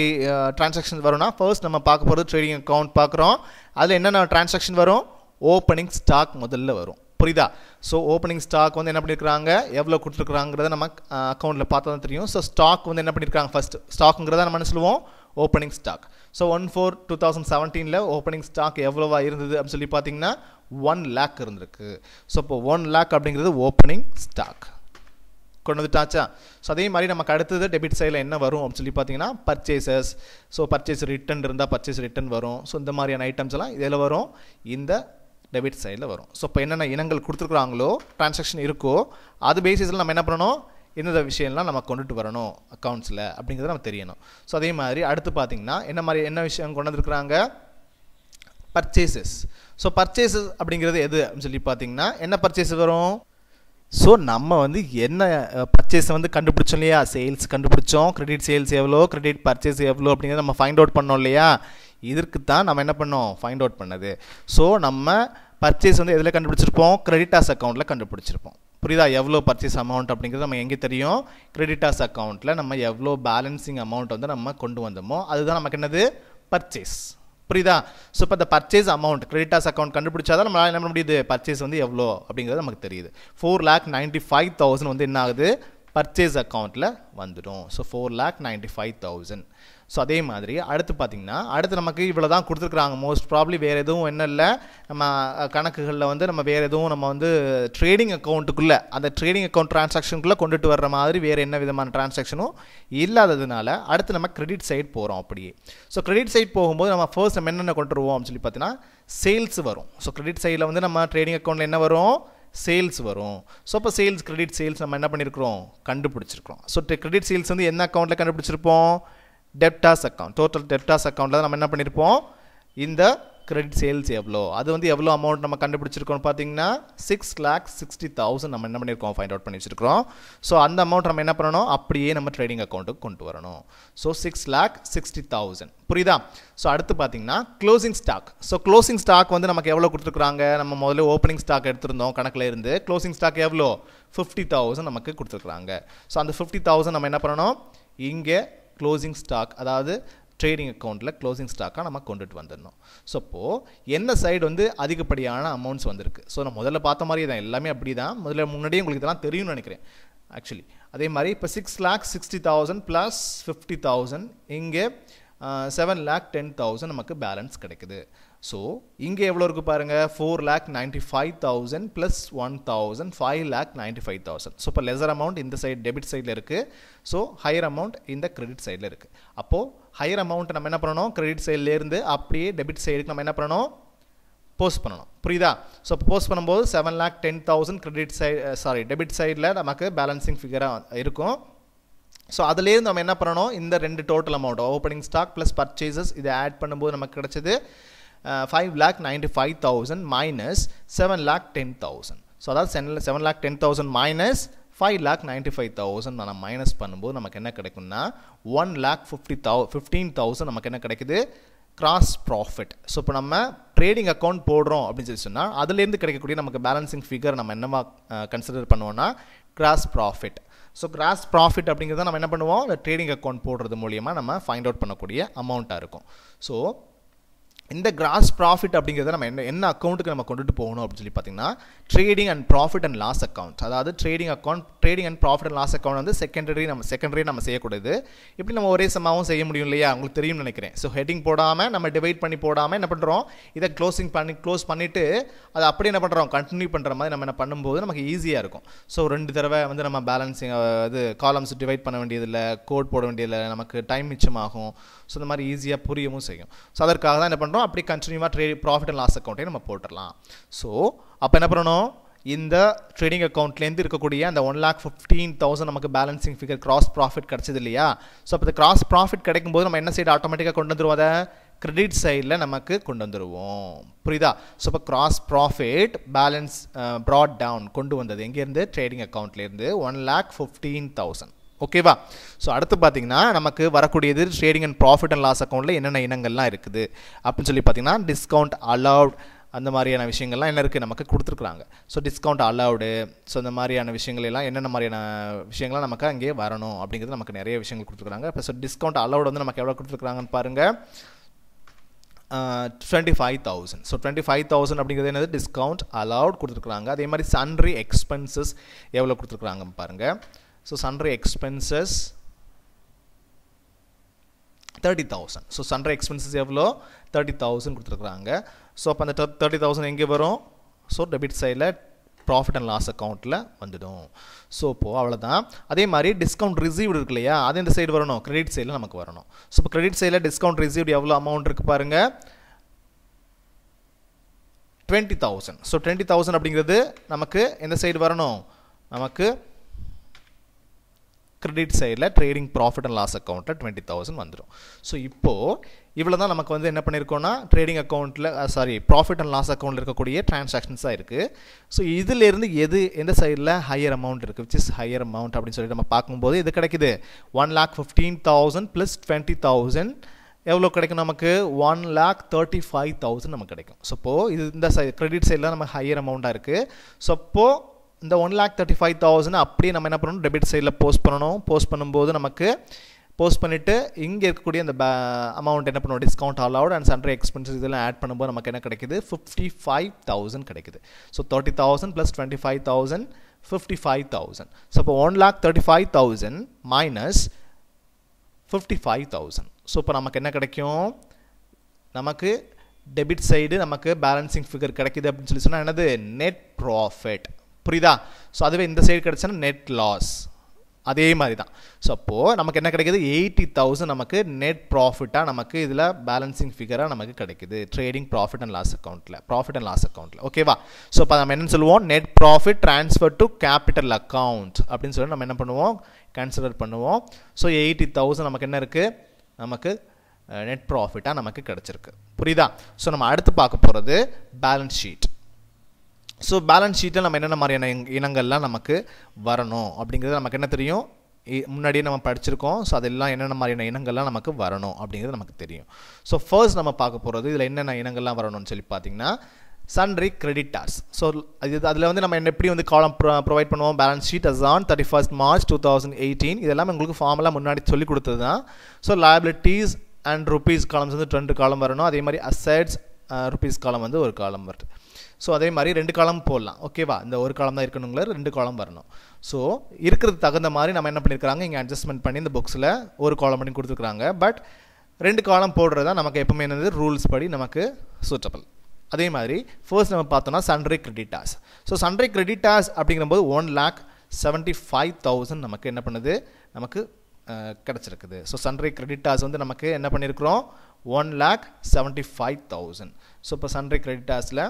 டிரான்சாக்ஷன் வரும்னா, ஃபர்ஸ்ட் நம்ம பார்க்க போகிறது ட்ரேடிங் அக்கவுண்ட் பார்க்குறோம். அதில் என்னென்ன டிரான்சாக்ஷன் வரும்? ஓப்பனிங் ஸ்டாக் முதல்ல வரும். புரியுதா? ஸோ ஓப்பனிங் ஸ்டாக் வந்து என்ன பண்ணியிருக்காங்க, எவ்வளோ கொடுத்துருக்குறாங்கிறத நம்ம அக்கௌண்ட்டில் பார்த்தா தான் தெரியும். ஸோ ஸ்டாக் வந்து என்ன பண்ணியிருக்காங்க, ஃபஸ்ட் ஸ்டாக்குங்கிறத நம்ம என்ன சொல்லுவோம், opening stock. So 1/4/2017 opening stock எவ்வளோவா இருந்தது அப்படின்னு சொல்லி பார்த்தீங்கன்னா 1 lakh இருந்திருக்கு. ஸோ இப்போ 1 lakh அப்படிங்கிறது ஓப்பனிங் ஸ்டாக் கொண்டு வந்துட்டாச்சா. ஸோ அதே மாதிரி நமக்கு அடுத்தது டெபிட் சைடில் என்ன வரும் அப்படின்னு சொல்லி பார்த்தீங்கன்னா பர்ச்சேசஸ். ஸோ பர்ச்சேஸ் ரிட்டன் இருந்தால் பர்ச்சேஸ் ரிட்டன் வரும். ஸோ இந்த மாதிரியான ஐட்டம்ஸ் எல்லாம் இதில் வரும், இந்த டெபிட் சைடில் வரும். ஸோ இப்போ என்னென்ன இனங்கள் கொடுத்துருக்குறாங்களோ டிரான்சாக்ஷன் இருக்கோ அது பேசிஸில் நம்ம என்ன பண்ணணும், இந்த விஷயம்லாம் நம்ம கொண்டுட்டு வரணும் அக்கௌண்ட்ஸில் அப்படிங்கிறத நம்ம தெரியணும். ஸோ அதே மாதிரி அடுத்து பார்த்தீங்கன்னா என்ன விஷயம் கொண்டு வந்துருக்குறாங்க, பர்ச்சேசஸ். ஸோ பர்ச்சேசஸ் அப்படிங்கிறது எது அப்படின்னு சொல்லி பார்த்தீங்கன்னா என்ன பர்ச்சேஸ் வரும். ஸோ நம்ம வந்து என்ன பர்ச்சேஸை வந்து கண்டுபிடிச்சோம் இல்லையா, சேல்ஸ் கண்டுபிடிச்சோம், கிரெடிட் சேல்ஸ் எவ்வளோ, கிரெடிட் பர்ச்சேஸ் எவ்வளோ அப்படிங்கிறத நம்ம ஃபைண்ட் அவுட் பண்ணோம் இல்லையா. இதற்கு தான் நம்ம என்ன பண்ணோம், ஃபைண்ட் அவுட் பண்ணது. ஸோ நம்ம பர்ச்சேஸ் வந்து எதில் கண்டுபிடிச்சிருப்போம், கிரெடிட்டாஸ் அக்கௌண்ட்டில் கண்டுபிடிச்சிருப்போம். புரியுதா? எவ்வளோ பர்ச்சேஸ் அமௌண்ட் அப்படிங்கிறது நம்ம எங்கே தெரியும், கிரெடிட்டாஸ் அக்கௌண்ட்டில் நம்ம எவ்வளோ பேலன்சிங் அமௌண்ட் வந்து நம்ம கொண்டு வந்தோமோ அதுதான் நமக்கு என்னது, பர்ச்சேஸ். புரியுதா? ஸோ இப்போ இந்த பர்ச்சேஸ் அமௌண்ட் கிரெடிட்டாஸ் அக்கௌண்ட் கண்டுபிடிச்சா தான் நம்மளால் என்ன பண்ண முடியுது, பர்ச்சேஸ் வந்து எவ்வளோ அப்படிங்கிறது நமக்கு தெரியுது. 4,95,000 வந்து என்ன ஆகுது, பர்ச்சேஸ் அக்கௌண்ட்டில் வந்துடும். ஸோ 4,95,000. ஸோ அதே மாதிரி அடுத்து பார்த்தீங்கன்னா அடுத்து நமக்கு இவ்வளோ தான் கொடுத்துருக்குறாங்க. மோஸ்ட் ப்ராப்ளி வேறு எதுவும் என்ன இல்லை, நம்ம கணக்குகளில் வந்து நம்ம வேறு எதுவும் நம்ம வந்து ட்ரேடிங் அக்கௌண்ட்டுக்குள்ளே அந்த ட்ரேடிங் அக்கௌண்ட் டிரான்சாக்ஷனுக்குள்ளே கொண்டுட்டு வர்ற மாதிரி வேறு என்ன விதமான டிரான்சாக்ஷனும் இல்லாததுனால அடுத்து நம்ம கிரெடிட் சைட் போகிறோம். அப்படியே ஸோ கிரெடிட் சைட் போகும்போது நம்ம ஃபர்ஸ்ட் நம்ம என்னென்ன கொண்டு வருவோம் அப்படின்னு சொல்லி பார்த்தீங்கன்னா சேல்ஸ் வரும். ஸோ கிரெடிட் சைடில் வந்து நம்ம ட்ரேடிங் அக்கௌண்ட்டில் என்ன வரும், சேல்ஸ் வரும். ஸோ இப்போ சேல்ஸ் கிரெடிட் சேல்ஸ் நம்ம என்ன பண்ணியிருக்கிறோம், கண்டுபிடிச்சிருக்கிறோம். ஸோ கிரெடிட் சேல்ஸ் வந்து என்ன அக்கௌண்ட்டில் கண்டுபிடிச்சிருப்போம், டெப்டாஸ் அக்கௌண்ட். டோட்டல் டெப்டாஸ் அக்கௌண்ட்டில் நம்ம என்ன பண்ணியிருப்போம், இந்த கிரெடிட் சேல்ஸ் எவ்வளோ, அது வந்து எவ்வளோ அமௌண்ட் நம்ம கண்டுபிடிச்சிருக்கோம் பார்த்தீங்கன்னா 6,60,000 நம்ம என்ன பண்ணியிருக்கோம், ஃபைண்ட் அவுட் பண்ணி வச்சிருக்கிறோம். ஸோ அந்த அமௌண்ட் நம்ம என்ன பண்ணணும், அப்படியே நம்ம ட்ரேடிங் அக்கௌண்ட்டுக்கு கொண்டு வரணும். ஸோ 6,60,000. புரியுதா? ஸோ அடுத்து பார்த்தீங்கன்னா closing stock. So closing stock வந்து நமக்கு எவ்வளோ கொடுத்துருக்குறாங்க, நம்ம முதல்ல ஓப்பனிங் ஸ்டாக் எடுத்திருந்தோம் கணக்கில் இருந்து, க்ளோசிங் ஸ்டாக் எவ்வளோ 50,000 நமக்கு கொடுத்துருக்குறாங்க. ஸோ அந்த 50,000 நம்ம என்ன பண்ணணும், இங்கே க்ளோசிங் ஸ்டாக் அதாவது ட்ரேடிங் அக்கௌண்ட்டில் க்ளோசிங் ஸ்டாக்காக நம்ம கொண்டுட்டு வந்துடணும். ஸோ இப்போது என்ன சைடு வந்து அதிகப்படியான அமௌண்ட்ஸ் வந்திருக்கு. ஸோ நான் முதல்ல பார்த்த மாதிரி தான் எல்லாமே அப்படி தான், முன்னாடியே உங்களுக்கு இதெல்லாம் தெரியும்னு நினைக்கிறேன் ஆக்சுவலி. அதே மாதிரி இப்போ 6,60,000 ப்ளஸ் 50,000 இங்கே 7,10,000 நமக்கு பேலன்ஸ் கிடைக்குது. ஸோ இங்கே எவ்வளோ இருக்குது பாருங்கள், 4,95,000 ப்ளஸ் 1,000 5,95,000. ஸோ இப்போ லெசர் அமௌண்ட் இந்த சைடு டெபிட் சைடில் இருக்குது. ஸோ ஹையர் அமௌண்ட் இந்த கிரெடிட் சைடில் இருக்குது. அப்போது ஹையர் அமௌண்ட் நம்ம என்ன பண்ணணும், கிரெடிட் சைட்லேருந்து அப்படியே டெபிட் சைடுக்கு நம்ம என்ன பண்ணணும், போஸ்ட் பண்ணணும். புரியுதா? ஸோ இப்போ போஸ்ட் பண்ணும்போது 7,10,000 கிரெடிட் சைடு டெபிட் சைடில் நமக்கு பேலன்சிங் ஃபிகராக இருக்கும். ஸோ அதுலேருந்து நம்ம என்ன பண்ணணும், இந்த ரெண்டு total amount opening stock plus purchases இதை ஆட் பண்ணும்போது நமக்கு கிடைச்சது 5,95,000 மைனஸ் 7,10,000. ஸோ அதாவது 7,10,000 மைனஸ் 5,95,000 நம்ம மைனஸ் பண்ணும்போது நமக்கு என்ன கிடைக்கும்னா 1,15,000 நமக்கு என்ன கிடைக்குது, கிராஸ் ப்ராஃபிட். ஸோ இப்போ நம்ம ட்ரேடிங் அக்கௌண்ட் போடுறோம் அப்படின்னு சொல்லி சொன்னால் அதுலேருந்து கிடைக்கக்கூடிய நமக்கு பேலன்சிங் ஃபிகர் நம்ம என்னவா கன்சிடர் பண்ணுவோம்னா gross profit. So gross profit அப்படிங்கிறத நம்ம என்ன பண்ணுவோம், ட்ரேடிங் அக்கௌண்ட் போடுறது மூலியமாக நம்ம ஃபைண்ட் அவுட் பண்ணக்கூடிய அமௌண்ட்டாக இருக்கும். ஸோ இந்த கிராஸ் ப்ராஃபிட் அப்படிங்கிறத நம்ம என்ன அக்கௌண்ட்டுக்கு நம்ம கொண்டுட்டு போகணும் அப்படின்னு சொல்லி பார்த்தீங்கன்னா trading and profit and loss account. அதாவது trading and profit and loss account வந்து செகண்டரி நம்ம செய்யக்கூடாது. இப்படி நம்ம ஒரே சமாவும் செய்ய முடியும் இல்லையா, உங்களுக்கு தெரியும்னு நினைக்கிறேன். ஸோ ஹெட்டிங் போடாமல் நம்ம டிவைட் பண்ணி போடாமல் என்ன பண்ணுறோம், இதை க்ளோஸ் பண்ணிவிட்டு அதை அப்படியே என்ன பண்ணுறோம், கண்டினியூ பண்ணுற மாதிரி நம்ம என்ன பண்ணும்போது நமக்கு ஈஸியாக இருக்கும். ஸோ 2 தடவை வந்து நம்ம பேலன்சிங் இது காலம்ஸ் டிவைட் பண்ண வேண்டியதில்லை, கோட் போட வேண்டியதில்லை, நமக்கு டைம் மிச்சமாகும். ஸோ இந்த மாதிரி ஈஸியாக புரியவும் செய்யும். ஸோ அதற்காக தான் என்ன பண்ணுறோம், அப்படி கண்டினியூவாக ப்ராஃபிட் அண்ட் லாஸ் அக்கௌண்ட்டே நம்ம போட்டுடலாம். ஸோ அப்போ என்ன பண்ணணும், இந்த ட்ரேடிங் அக்கௌண்ட்லேருந்து இருக்கக்கூடிய அந்த 1,15,000 நமக்கு பேலன்சிங் ஃபிகர் கிராஸ் ப்ராஃபிட் கிடச்சது இல்லையா. ஸோ அப்போ இந்த கிராஸ் ப்ராஃபிட் கிடைக்கும் போது நம்ம என்ன சைடு ஆட்டோமேட்டிக்காக கொண்டு வந்துடுவோம், அதை கிரெடிட் சைடில் நமக்கு கொண்டு வந்துடுவோம். புரியுதா. ஸோ இப்போ gross profit balance brought down கொண்டு வந்தது எங்கேருந்து, ட்ரேடிங் அக்கௌண்ட்லேருந்து 1,15,000. ஓகேவா. ஸோ அடுத்து பார்த்தீங்கன்னா நமக்கு வரக்கூடியது trading and profit and loss அக்கௌண்ட்டில் என்னென்ன இனங்கள்லாம் இருக்குது அப்படின்னு சொல்லி பார்த்தீங்கன்னா டிஸ்கவுண்ட் அலவுட் அந்த மாதிரியான விஷயங்கள்லாம் என்ன இருக்குது நமக்கு கொடுத்துருக்குறாங்க. ஸோ டிஸ்கவுண்ட் அலவுடு, ஸோ இந்த மாதிரியான விஷயங்கள் எல்லாம் என்னென்ன மாதிரியான விஷயங்கள்லாம் நமக்கு அங்கேயே வரணும் அப்படிங்கிறது நமக்கு நிறைய விஷயங்கள் கொடுத்துருக்குறாங்க. இப்போ ஸோ டிஸ்கவுண்ட் அலவுட் வந்து நமக்கு எவ்வளோ கொடுத்துருக்குறாங்கன்னு பாருங்கள், 25,000. ஸோ 25,000 அப்படிங்கிறது என்னது, டிஸ்கவுண்ட் அலவுட் கொடுத்துருக்குறாங்க. அதே மாதிரி சன்ட்ரி எக்ஸ்பென்சஸ் எவ்வளோ கொடுத்துருக்குறாங்க பாருங்கள். So sundry expenses 30,000. So sundry expenses எவ்வளோ, 30,000 கொடுத்துருக்குறாங்க. ஸோ அப்போ அந்த 30,000 எங்கே வரும், ஸோ டெபிட் சைடில் ப்ராஃபிட் அண்ட் லாஸ் அக்கௌண்ட்டில் வந்துடும். ஸோ இப்போது அவ்வளோதான். அதே மாதிரி டிஸ்கவுண்ட் ரிசீவ்டு இருக்கு இல்லையா, அது இந்த சைடு வரணும், கிரெடிட் சைடில் நமக்கு வரணும். ஸோ இப்போ கிரெடிட் சைடில் டிஸ்கவுண்ட் ரிசீவ்டு எவ்வளோ அமௌண்ட் இருக்குது பாருங்கள், 20,000. ஸோ 20,000 அப்படிங்கிறது நமக்கு எந்த சைடு வரணும், நமக்கு கிரெடிட் சைடில் ட்ரேடிங் ப்ராஃபிட் அண்ட் லாஸ் அக்கௌண்ட்டில் 20,000 வந்துடும். ஸோ இப்போது இவ்வளோ தான் நமக்கு வந்து என்ன பண்ணியிருக்கோன்னா ட்ரேடிங் அக்கௌண்ட்டில் ப்ராஃபிட் அண்ட் லாஸ் அக்கௌண்ட்டில் இருக்கக்கூடிய டிரான்சாக்ஷன்ஸாக இருக்குது. ஸோ இதிலேருந்து எந்த சைடில் ஹையர் அமௌண்ட் இருக்குது, விச் இஸ் ஹையர் அமௌண்ட் அப்படின்னு சொல்லிட்டு நம்ம பார்க்கும்போது இது கிடைக்குது 1,15,000 + 20,000 எவ்வளோ கிடைக்கும் நமக்கு, 1,35,000 நமக்கு கிடைக்கும். ஸோ இப்போது இது இந்த கிரெடிட் சைடில் நம்ம ஹையர் அமௌண்ட்டாக இருக்குது. ஸோ அப்போது இந்த 1,35,000 அப்படியே நம்ம என்ன பண்ணணும், டெபிட் சைடில் போஸ்ட் பண்ணணும். போஸ்ட் பண்ணும்போது நமக்கு போஸ்ட் பண்ணிவிட்டு இங்கே இருக்கக்கூடிய அந்த அமௌண்ட் என்ன பண்ணுவோம், discount allowed and sundry expenses இதெல்லாம் ஆட் பண்ணும்போது நமக்கு என்ன கிடைக்குது, 55,000 கிடைக்குது. ஸோ 30,000 + 25,000 55,000. ஸோ இப்போ 1,35,000 minus 55,000. ஸோ இப்போ நமக்கு என்ன கிடைக்கும், நமக்கு டெபிட் சைடு நமக்கு பேலன்சிங் ஃபிகர் கிடைக்குது அப்படின்னு சொல்லி சொன்னால் என்னது, நெட் ப்ராஃபிட். புரியுதா. ஸோ அதுவே இந்த சைடு கிடைச்சா நெட் லாஸ். அதே மாதிரி தான். ஸோ அப்போது நமக்கு என்ன கிடைக்குது, 80,000 நமக்கு நெட் ப்ராஃபிட்டாக நமக்கு இதில் பேலன்சிங் ஃபிகராக நமக்கு கிடைக்குது ட்ரேடிங் ப்ராஃபிட் அண்ட் லாஸ் அக்கௌண்ட்டில். ஓகேவா. ஸோ இப்போ நம்ம என்ன சொல்லுவோம், net profit transfer to capital account அப்படின்னு சொல்லி நம்ம என்ன பண்ணுவோம், கன்சிடர் பண்ணுவோம். ஸோ 80,000 நமக்கு என்ன இருக்குது, நமக்கு நெட் ப்ராஃபிட்டாக நமக்கு கிடச்சிருக்கு. புரியுதா. ஸோ நம்ம அடுத்து பார்க்க போகிறது பேலன்ஸ் ஷீட். ஸோ பேலன்ஸ் ஷீட்டில் நம்ம என்னென்ன மாதிரியான இனங்கள்லாம் நமக்கு வரணும் அப்படிங்கிறது நமக்கு என்ன தெரியும், முன்னாடியே நம்ம படிச்சிருக்கோம். ஸோ அதெல்லாம் என்னென்ன மாதிரியான இனங்கள்லாம் நமக்கு வரணும் அப்படிங்கிறது நமக்கு தெரியும். ஸோ ஃபர்ஸ்ட் நம்ம பார்க்க போகிறது இதில் என்னென்ன இனங்கள்லாம் வரணும்னு சொல்லி பார்த்தீங்கன்னா சன்ட்ரி கிரெடிட்டார்ஸ். ஸோ அதில் வந்து நம்ம எப்படி வந்து காலம் ப்ரொவைட் பண்ணுவோம், balance sheet as on 31st March 2018. இதெல்லாம் உங்களுக்கு ஃபார்முலா முன்னாடி சொல்லி கொடுத்தது தான். So liabilities and rupees columns வந்து 2 காலம் வரணும். அதே மாதிரி அசெட்ஸ் ருபீஸ் காலம் வந்து ஒரு காலம் வருது. ஸோ அதே மாதிரி 2 காலம் போடலாம். ஓகேவா. இந்த ஒரு காலம் தான் இருக்கணுங்களா, 2 காலம் வரணும். ஸோ இருக்கிறது தகுந்த மாதிரி நம்ம என்ன பண்ணியிருக்கிறாங்க, இங்கே அட்ஜஸ்ட்மெண்ட் பண்ணி இந்த புக்ஸில் ஒரு காலம் பண்ணி கொடுத்துருக்குறாங்க. பட் 2 காலம் போடுறது தான் நமக்கு எப்பவுமே என்னது, ரூல்ஸ் படி நமக்கு சூட்டபிள். அதே மாதிரி ஃபர்ஸ்ட் நம்ம பார்த்தோம்னா sundry creditors. So sundry creditors அப்படிங்கும்போது 1,75,000 நமக்கு என்ன பண்ணுது, நமக்கு கிடச்சிருக்குது. ஸோ சன்ட்ரி கிரெடிட்டார்ஸ் வந்து நமக்கு என்ன பண்ணியிருக்கிறோம், 1,75,000. ஸோ இப்போ சன்ட்ரி கிரெடிட்டார்ஸில்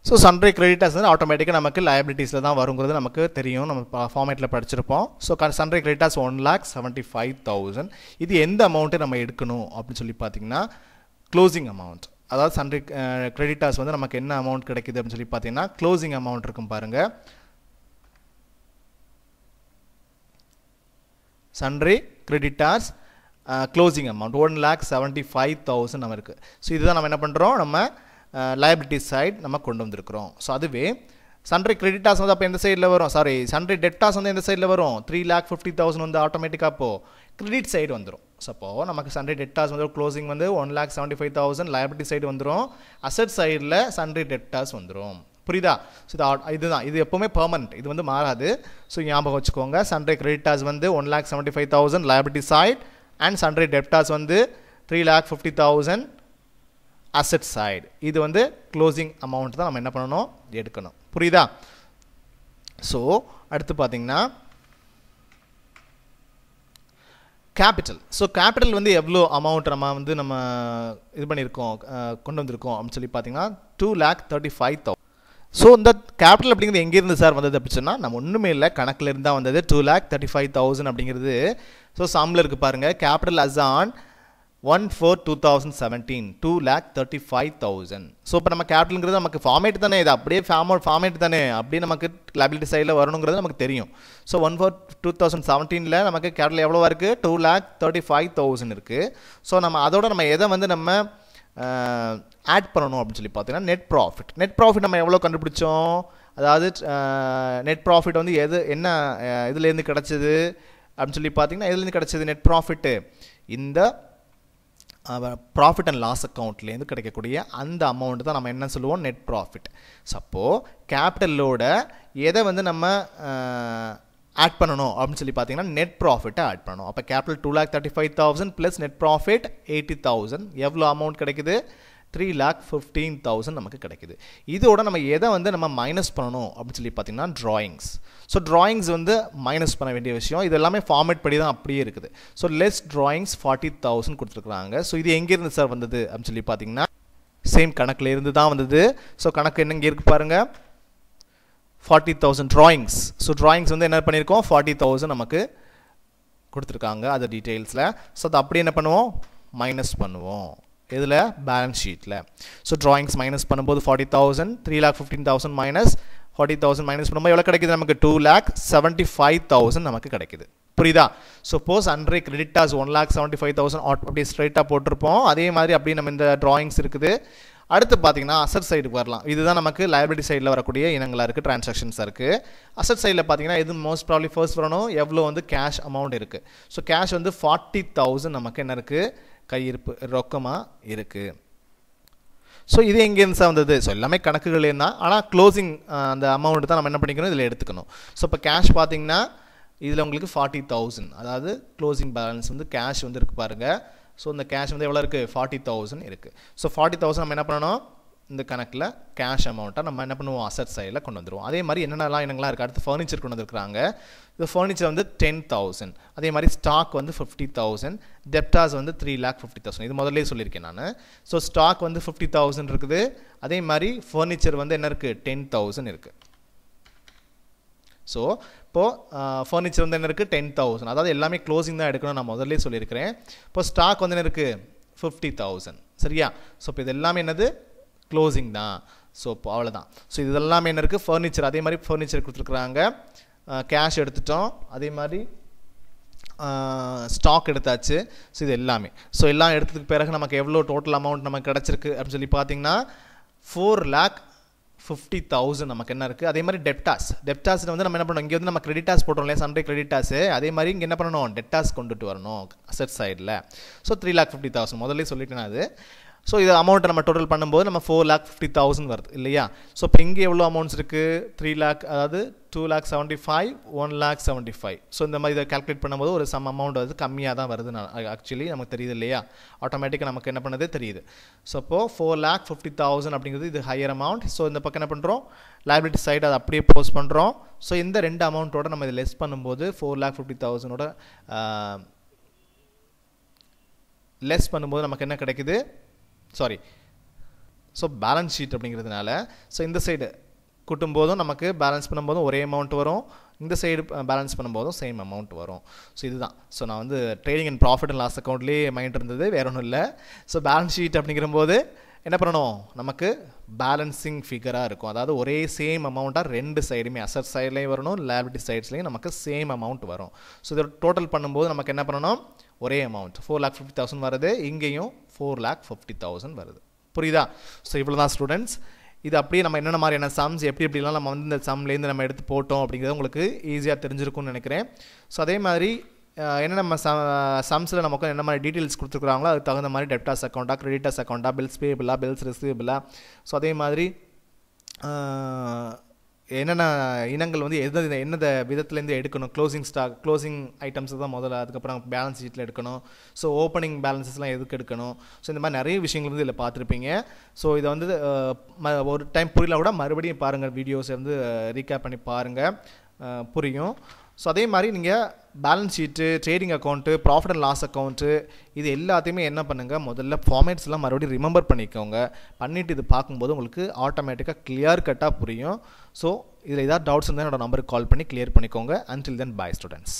ஸோ சன்ட்ரி கிரெடிட்டார்ஸ் வந்து ஆட்டோமேட்டிக்காக நமக்கு லயபிலிட்டிஸில் தான் வருங்கிறது நமக்கு தெரியும், நம்ம ஃபார்மேட்டில் படிச்சிருப்போம். So sundry creditors 1,75,000. இது எந்த அமௌண்ட்டை நம்ம எடுக்கணும் அப்படின்னு சொல்லி பார்த்தீங்கன்னா க்ளோசிங் அமௌண்ட். அதாவது சன்ட்ரி கிரெடிட்டார்ஸ் வந்து நமக்கு என்ன அமௌண்ட் கிடைக்குது அப்படின்னு சொல்லி பார்த்தீங்கன்னா க்ளோசிங் அமௌண்ட் இருக்கும் பாருங்கள். சன்ட்ரி கிரெடிட்டார்ஸ் க்ளோசிங் அமௌண்ட் 1,75,000 நம்ம இருக்குது. ஸோ இதுதான் நம்ம என்ன பண்ணுறோம், நம்ம liability side நம்ம கொண்டு வந்திருக்கிறோம். ஸோ அதுவே சன்ட்ரி கிரெடிட்டார்ஸ் வந்து அப்போ எந்த சைடில் வரும், சன்ட்ரி டெப்டார்ஸ் வந்து எந்த சைடில் வரும், 3,50,000 வந்து ஆட்டோமேட்டிக்காக அப்போது கிரெடிட் சைடு வந்துடும். ஸோ அப்போது நமக்கு சன்ட்ரி டெப்டார்ஸ் வந்து க்ளோசிங் வந்து 1,75,000 liability சைடு வந்துடும், அசெட் சைடில் சன்ட்ரி டெப்டார்ஸ் வந்துடும். புரியுதா. ஸோ இதுதான், இது எப்போவுமே பெர்மனன்ட், இது வந்து மாறாது. ஸோ ஞாபகம் வச்சுக்கோங்க, சன்ட்ரி கிரெடிட்டார்ஸ் வந்து 1,75,000 liability side and sundry debtors வந்து 3,50,000 asset side. இது வந்து க்ளோசிங் அமௌண்ட் தான் நம்ம என்ன பண்ணணும், எடுக்கணும். புரியுதா. ஸோ அடுத்து பார்த்தீங்கன்னா கேபிட்டல். ஸோ கேபிட்டல் வந்து எவ்வளோ அமௌண்ட் நம்ம இது பண்ணியிருக்கோம், கொண்டு வந்திருக்கோம் அப்படின்னு சொல்லி பார்த்தீங்கன்னா 2,35,000. ஸோ இந்த கேபிட்டல் அப்படிங்கிறது எங்கேருந்து சார் வந்தது அப்படின்னு சொன்னால் நம்ம ஒன்றுமே இல்லை, கணக்கில் இருந்தால் வந்தது 2,35,000 அப்படிங்கிறது. ஸோ சம்மில் இருக்குது பாருங்கள், கேபிட்டல் அஸ் ஆன் 1/4/2017 2,35,000. ஸோ இப்போ நம்ம கேபிட்டலுங்கிறது நமக்கு ஃபார்மேட் தானே, இது அப்படியே ஃபார்மேட் தானே, அப்படியே நமக்கு லைபிலிட்டி சைடில் வரணுங்கிறது நமக்கு தெரியும். ஸோ 1/4/2017 நமக்கு கேபிட்டல் எவ்வளோ இருக்குது, 2,35,000 இருக்குது. ஸோ நம்ம அதோட நம்ம எதை வந்து நம்ம ஆட் பண்ணணும் அப்படின்னு சொல்லி பார்த்தீங்கன்னா நெட் ப்ராஃபிட். நெட் ப்ராஃபிட் நம்ம எவ்வளோ கண்டுபிடிச்சோம், அதாவது நெட் ப்ராஃபிட் வந்து என்ன இதுலேருந்து கிடச்சிது அப்படின்னு சொல்லி பார்த்தீங்கன்னா எதுலேருந்து கிடச்சிது நெட் ப்ராஃபிட்டு, இந்த ப்ராஃபிட் அண்ட் லாஸ் அக்கௌண்ட்லேருந்து கிடைக்கக்கூடிய அந்த அமௌண்ட் தான் நம்ம என்ன சொல்லுவோம், நெட் ப்ராஃபிட். சப்போ கேபிட்டலோட எதை வந்து நம்ம ஆட் பண்ணணும் அப்படின்னு சொல்லி பார்த்தீங்கன்னா நெட் ப்ராஃபிட்டை ஆட் பண்ணணும். அப்போ கேபிட்டல் 2,35,000 ப்ளஸ் நெட் ப்ராஃபிட் 80,000, எவ்வளோ அமௌண்ட் கிடைக்குது, 3,15,000 நமக்கு கிடைக்குது. இதோட நம்ம எதை வந்து நம்ம மைனஸ் பண்ணணும் அப்படின்னு சொல்லி பார்த்தீங்கன்னா ட்ராயிங்ஸ். ஸோ ட்ராயிங்ஸ் வந்து மைனஸ் பண்ண வேண்டிய விஷயம், இது எல்லாமே ஃபார்மேட் படி தான் அப்படியே இருக்குது. ஸோ லெஸ் ட்ராயிங்ஸ் 40,000 கொடுத்துருக்குறாங்க. ஸோ இது எங்கேருந்து சார் வந்தது அப்படின்னு சொல்லி பார்த்தீங்கன்னா சேம் கணக்கில் இருந்து தான் வந்தது. ஸோ கணக்கு என்ன இங்கே இருக்குது பாருங்கள், 40,000 ட்ராயிங்ஸ். ஸோ ட்ராயிங்ஸ் வந்து என்ன பண்ணியிருக்கோம், 40,000 நமக்கு கொடுத்துருக்காங்க அது டீட்டெயில்ஸில். ஸோ அது அப்படி என்ன பண்ணுவோம், மைனஸ் பண்ணுவோம் இதில் பேலன்ஸ் ஷீட்டில். ஸோ ட்ராயிங்ஸ் மைனஸ் பண்ணும்போது 40,000, 3,15,000 மைனஸ் 40,000 மைனஸ் பண்ணும்போது எவ்வளோ கிடைக்குது நமக்கு, 2,75,000 நமக்கு கிடைக்குது. புரியுதா? சப்போஸ் அன்றை கிரெடிட்டாஸ் 1,75,000 அப்படியே ஸ்ட்ரைட்டாக போட்டிருப்போம். அதே மாதிரி அப்படியே நம்ம இந்த ட்ராயிங்ஸ் இருக்குது. அடுத்து பார்த்தீங்கன்னா அசட் சைடுக்கு வரலாம். இதுதான் நமக்கு லைபிலிட்டி சைடில் வரக்கூடிய இனங்களாக இருக்குது, டிரான்சாக்ஷன்ஸாக இருக்குது. அசட் சைடில் பார்த்தீங்கன்னா இது மோஸ்ட் ப்ராப்ளி ஃபர்ஸ்ட் வரணும், எவ்வளோ வந்து கேஷ் அமௌண்ட் இருக்குது. ஸோ கேஷ் வந்து 40,000 நமக்கு என்ன இருக்குது, கையிருப்பு ரொக்கமாக இருக்குது. ஸோ இது எங்கேருந்து சார் வந்தது, ஸோ எல்லாமே கணக்குகள் என்ன, ஆனால் க்ளோசிங் அந்த அமௌண்ட் தான் நம்ம என்ன பண்ணிக்கணும், இதில் எடுத்துக்கணும். ஸோ இப்போ கேஷ் பார்த்தீங்கன்னா இதில் உங்களுக்கு 40,000, அதாவது க்ளோசிங் பேலன்ஸ் வந்து கேஷ் வந்து இருக்குது பாருங்கள். ஸோ இந்த கேஷ் வந்து எவ்வளோ இருக்குது, 40,000 இருக்குது. ஸோ 40,000 நம்ம என்ன பண்ணணும், இந்த கணக்கில் கேஷ் அமௌண்ட்டாக நம்ம என்ன பண்ணுவோம், அசட் சைடில் கொண்டு வந்துடுவோம். அதே மாதிரி என்னென்னலாம் இனங்களாக இருக்குது, அடுத்து ஃபர்னிச்சர் கொண்டு வந்துருக்குறாங்க. இந்த ஃபர்னிச்சர் வந்து 10,000, அதே மாதிரி ஸ்டாக் வந்து 50,000, டெப்டாஸ் வந்து 3,50,000. இது முதல்ல சொல்லியிருக்கேன் நான். ஸோ ஸ்டாக் வந்து 50,000 இருக்குது, அதே மாதிரி ஃபர்னிச்சர் வந்து என்ன இருக்குது, 10,000 இருக்குது. ஸோ இப்போது ஃபர்னிச்சர் வந்து என்ன இருக்குது, 10,000, அதாவது எல்லாமே க்ளோசிங் தான் எடுக்கணும், நான் முதல்ல சொல்லியிருக்கிறேன். இப்போ ஸ்டாக் வந்து என்ன இருக்குது, 50,000. சரியா? ஸோ இப்போ இது எல்லாமே என்னது, க்ளோசிங் தான். ஸோ இப்போ அவ்வளோதான். ஸோ இது எல்லாமே என்ன இருக்குது, ஃபர்னிச்சர். அதே மாதிரி ஃபர்னிச்சர் கொடுத்துருக்குறாங்க, கேஷ் எடுத்துட்டோம், அதே மாதிரி ஸ்டாக் எடுத்தாச்சு. ஸோ இது எல்லாமே. ஸோ எல்லாம் எடுத்ததுக்கு பிறகு நமக்கு எவ்வளோ டோட்டல் அமௌண்ட் நமக்கு கிடச்சிருக்கு அப்படின்னு சொல்லி பார்த்தீங்கன்னா 4,50,000 நமக்கு என்ன இருக்குது. அதே மாதிரி டெப்டாஸ் வந்து நம்ம என்ன பண்ணணும், இங்கே வந்து நம்ம கிரெடிட்டாஸ் போட்டோம் இல்லையா, சண்டே கிரெடிட்டாஸு, அதே மாதிரி இங்கே என்ன பண்ணணும், டெப்டாஸ் கொண்டுட்டு வரணும் அசட் சைடில். ஸோ 3,50,000 முதல்ல சொல்லிட்டேன் அது. ஸோ இது அமௌண்ட்டை நம்ம டோட்டல் பண்ணும்போது நம்ம 4,50,000 வருது இல்லையா. ஸோ இப்போ இங்கே எவ்வளோ அமௌண்ட்ஸ் இருக்குது, 3 lakh, அதாவது 2,75,000, 1,75,000. ஸோ இந்த மாதிரி இதை கால்குலேட் பண்ணும்போது ஒரு சம் அமௌண்ட் வந்து கம்மியாக தான் வருது. ஆக்சுவலி நமக்கு தெரியுது இல்லையா, ஆட்டோமேட்டிக்காக நமக்கு என்ன பண்ணுது தெரியுது. ஸோ இப்போது 4,50,000 அப்படிங்கிறது இது ஹையர் அமௌண்ட். ஸோ இந்த பக்கம் என்ன பண்ணுறோம், லைபிலிட்டி சைடு அதை அப்படியே போஸ்ட் பண்ணுறோம். ஸோ இந்த ரெண்டு அமௌண்ட்டோட நம்ம இதை லெஸ் பண்ணும்போது 4,50,000 லெஸ் பண்ணும்போது நமக்கு என்ன கிடைக்குது, சாரி, ஸோ பேலன்ஸ் ஷீட் அப்படிங்கிறதுனால ஸோ இந்த சைடு கூட்டும் போதும் நமக்கு பேலன்ஸ் பண்ணும்போதும் ஒரே அமௌண்ட் வரும், இந்த சைடு பேலன்ஸ் பண்ணும்போதும் சேம் அமௌண்ட் வரும். ஸோ இதுதான். ஸோ நான் வந்து trading and profit and loss அக்கௌண்ட்லேயே மைண்ட் இருந்தது, வேற ஒன்றும் இல்லை. ஸோ பேலன்ஸ் ஷீட் அப்படிங்கிறபோது என்ன பண்ணணும், நமக்கு பேலன்சிங் ஃபிகராக இருக்கும். அதாவது ஒரே சேம் அமௌண்ட்டாக ரெண்டு சைடுமே, அசட் சைட்லேயும் வரணும், லைபிலிட்டி சைட்ஸ்லேயும் நமக்கு சேம் அமௌண்ட் வரும். ஸோ இதை டோட்டல் பண்ணும்போது நமக்கு என்ன பண்ணணும், ஒரே அமௌண்ட் 4,50,000 வருது, இங்கேயும் 4,50,000 வருது. புரியுதா? ஸோ இவ்வளோ தான் ஸ்டூடெண்ட்ஸ். இது அப்படியே நம்ம என்னென்ன மாதிரியான சம்ஸ் எப்படிலாம் நம்ம வந்து இந்த சம்லேருந்து நம்ம எடுத்து போட்டோம் அப்படிங்கிறது உங்களுக்கு ஈஸியாக தெரிஞ்சிருக்கும்னு நினைக்கிறேன். ஸோ அதே மாதிரி என்ன நம்ம சம்ஸில் நமக்கு என்ன மாதிரி டீட்டெயில்ஸ் கொடுத்துருக்குறாங்களோ அதுக்கு தகுந்த மாதிரி டெப்டாஸ் அக்கௌண்ட்டாக, கிரெடிட்டாஸ் அக்கௌண்ட்டாக, பில்ஸ் பேபிளாக, பில்ஸ் ரிசீவபிளாக, ஸோ அதே மாதிரி என்னென்ன இனங்கள் வந்து எந்த விதத்துலேருந்து எடுக்கணும், க்ளோசிங் ஐட்டம்ஸ் தான் முதல்ல, அதுக்கப்புறம் பேலன்ஸ் ஷீட்டில் எடுக்கணும், ஸோ ஓப்பனிங் பேலன்ஸஸ்லாம் எதுக்கு எடுக்கணும், ஸோ இந்த மாதிரி நிறைய விஷயங்கள் வந்து இதில் பார்த்துருப்பீங்க. ஸோ இதை வந்து ஒரு டைம் புரியல கூட மறுபடியும் பாருங்கள், வீடியோஸை வந்து ரீகேப் பண்ணி பாருங்கள், புரியும். ஸோ அதே மாதிரி நீங்கள் balance sheet, trading account, profit and loss account இது எல்லாத்தையுமே என்ன பண்ணுங்கள், முதல்ல ஃபார்மேட்ஸ்லாம் மறுபடியும் ரிமெம்பர் பண்ணிக்கோங்க. பண்ணிவிட்டு இது பார்க்கும்போது உங்களுக்கு ஆட்டோமேட்டிக்காக கிளியர் கட்டாக புரியும். ஸோ இதில் ஏதாவது டவுட்ஸ் இருந்தால் என்னோட நம்பருக்கு கால் பண்ணி கிளியர் பண்ணிக்கோங்க. Until then bye students.